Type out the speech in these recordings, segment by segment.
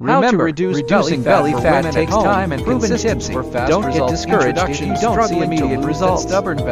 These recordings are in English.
Remember, reducing belly fat takes time and consistency. Don't get discouraged if you don't see immediate results.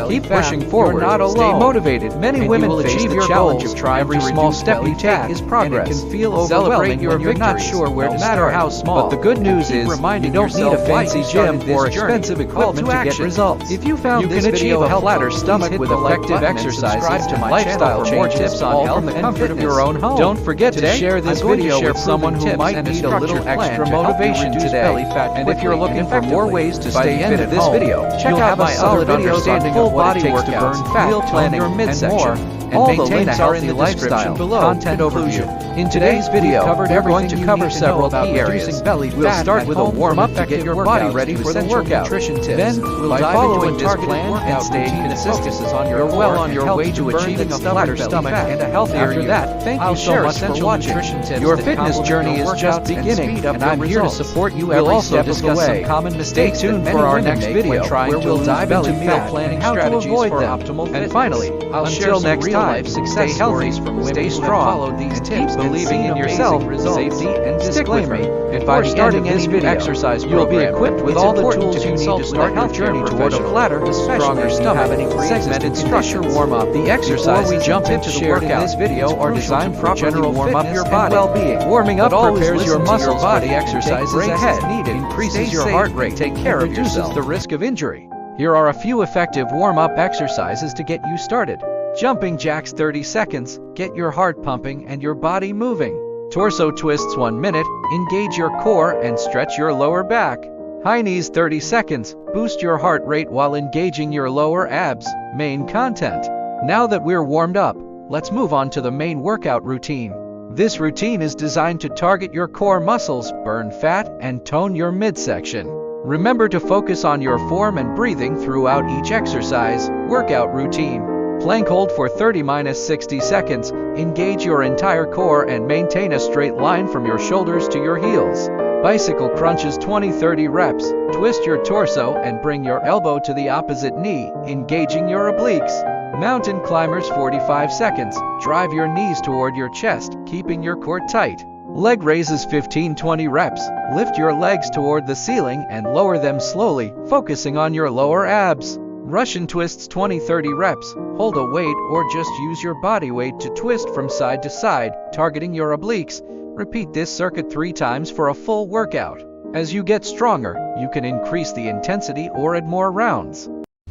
Keep pushing forward. Stay motivated. Many women will achieve your goals. Every small step you take is progress. And it can feel overwhelming when you're not sure where to start. No matter how small. But the good news is, you don't need a fancy gym or expensive equipment to get results. If you found this video helpful, you can achieve a flatter stomach with effective exercises and lifestyle changes, all from the comfort of your own home. Don't forget to share this video with someone who might need a little extra motivation today. And if you're looking for more ways to stay fit at this video, check out my solid understanding of what it takes to burn fat, meal planning, and more. And maintain a healthy lifestyle. Content overview. In today's video, we're going to cover several key areas. We'll start with a warm-up to get your body ready for the workout. Then, we'll dive into this plan and stay consistent. You're well on your way to achieving a flatter stomach and a healthier you. After that, thank you so much for watching. Your fitness journey is just beginning, and I'm here to support you every step of the way. Stay tuned for our next video, where we'll dive into meal planning strategies for optimal fitness. And finally, until next time, stay healthy, stay strong, and keep believing in yourself, safety, and stick with me. And by starting any new exercise program, you'll be equipped with all the tools you need to start your journey toward a flatter, stronger stomach. Segmented structure warm-up. The exercises we jump into the workout in this video are designed for general warm-up your body well-being. Warming up prepares your muscles. Body exercises ahead needed, increases your heart rate, take care of yourself, reduces the risk of injury. Here are a few effective warm-up exercises to get you started. Jumping jacks 30 seconds, get your heart pumping and your body moving. Torso twists 1 minute, engage your core and stretch your lower back. High knees 30 seconds, boost your heart rate while engaging your lower abs. Main content. Now that we're warmed up, let's move on to the main workout routine. This routine is designed to target your core muscles, burn fat, and tone your midsection. Remember to focus on your form and breathing throughout each exercise. Workout routine. Plank hold for 30-60 seconds, engage your entire core and maintain a straight line from your shoulders to your heels. Bicycle crunches 20-30 reps, twist your torso and bring your elbow to the opposite knee, engaging your obliques. Mountain climbers 45 seconds, drive your knees toward your chest, keeping your core tight. Leg raises 15-20 reps, lift your legs toward the ceiling and lower them slowly, focusing on your lower abs. Russian twists 20-30 reps, hold a weight or just use your body weight to twist from side to side, targeting your obliques. Repeat this circuit 3 times for a full workout. As you get stronger, you can increase the intensity or add more rounds.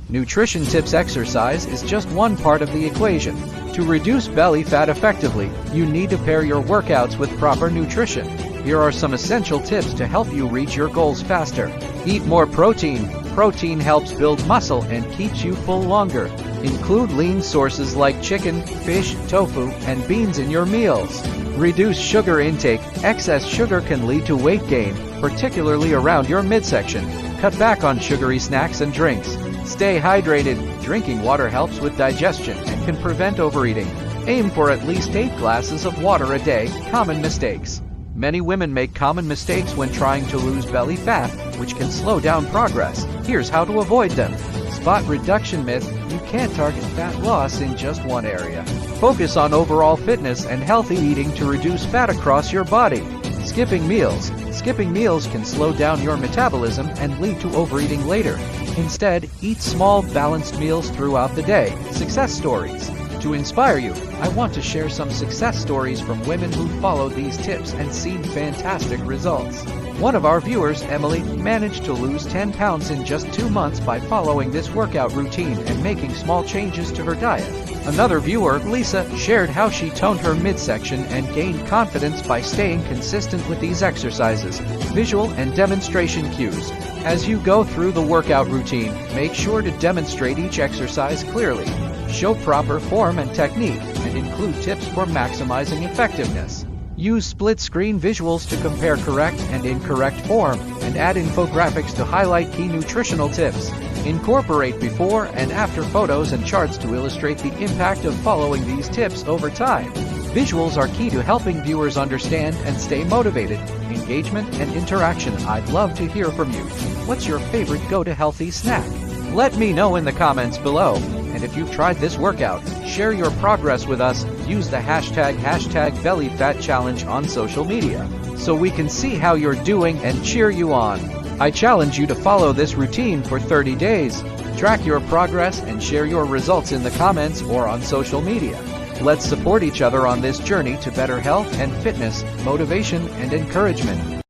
Nutrition tips. Exercise is just one part of the equation. To reduce belly fat effectively, you need to pair your workouts with proper nutrition. Here are some essential tips to help you reach your goals faster. Eat more protein. Protein helps build muscle and keeps you full longer. Include lean sources like chicken, fish, tofu, and beans in your meals. Reduce sugar intake. Excess sugar can lead to weight gain, particularly around your midsection. Cut back on sugary snacks and drinks. Stay hydrated. Drinking water helps with digestion and can prevent overeating. Aim for at least 8 glasses of water a day. Common mistakes. Many women make common mistakes when trying to lose belly fat, which can slow down progress. Here's how to avoid them. Spot reduction myth. You can't target fat loss in just one area. Focus on overall fitness and healthy eating to reduce fat across your body. Skipping meals. Skipping meals can slow down your metabolism and lead to overeating later. Instead, eat small, balanced meals throughout the day. Success stories. To inspire you, I want to share some success stories from women who followed these tips and seen fantastic results. One of our viewers, Emily, managed to lose 10 pounds in just 2 months by following this workout routine and making small changes to her diet. Another viewer, Lisa, shared how she toned her midsection and gained confidence by staying consistent with these exercises. Visual and demonstration cues. As you go through the workout routine, make sure to demonstrate each exercise clearly. Show proper form and technique, and include tips for maximizing effectiveness. Use split-screen visuals to compare correct and incorrect form, and add infographics to highlight key nutritional tips. Incorporate before and after photos and charts to illustrate the impact of following these tips over time. Visuals are key to helping viewers understand and stay motivated. Engagement and interaction. I'd love to hear from you. What's your favorite go-to-healthy snack? Let me know in the comments below. And if you've tried this workout, share your progress with us. Use the hashtag BellyFatChallenge on social media. so we can see how you're doing and cheer you on. I challenge you to follow this routine for 30 days. Track your progress and share your results in the comments or on social media. Let's support each other on this journey to better health and fitness, motivation and encouragement.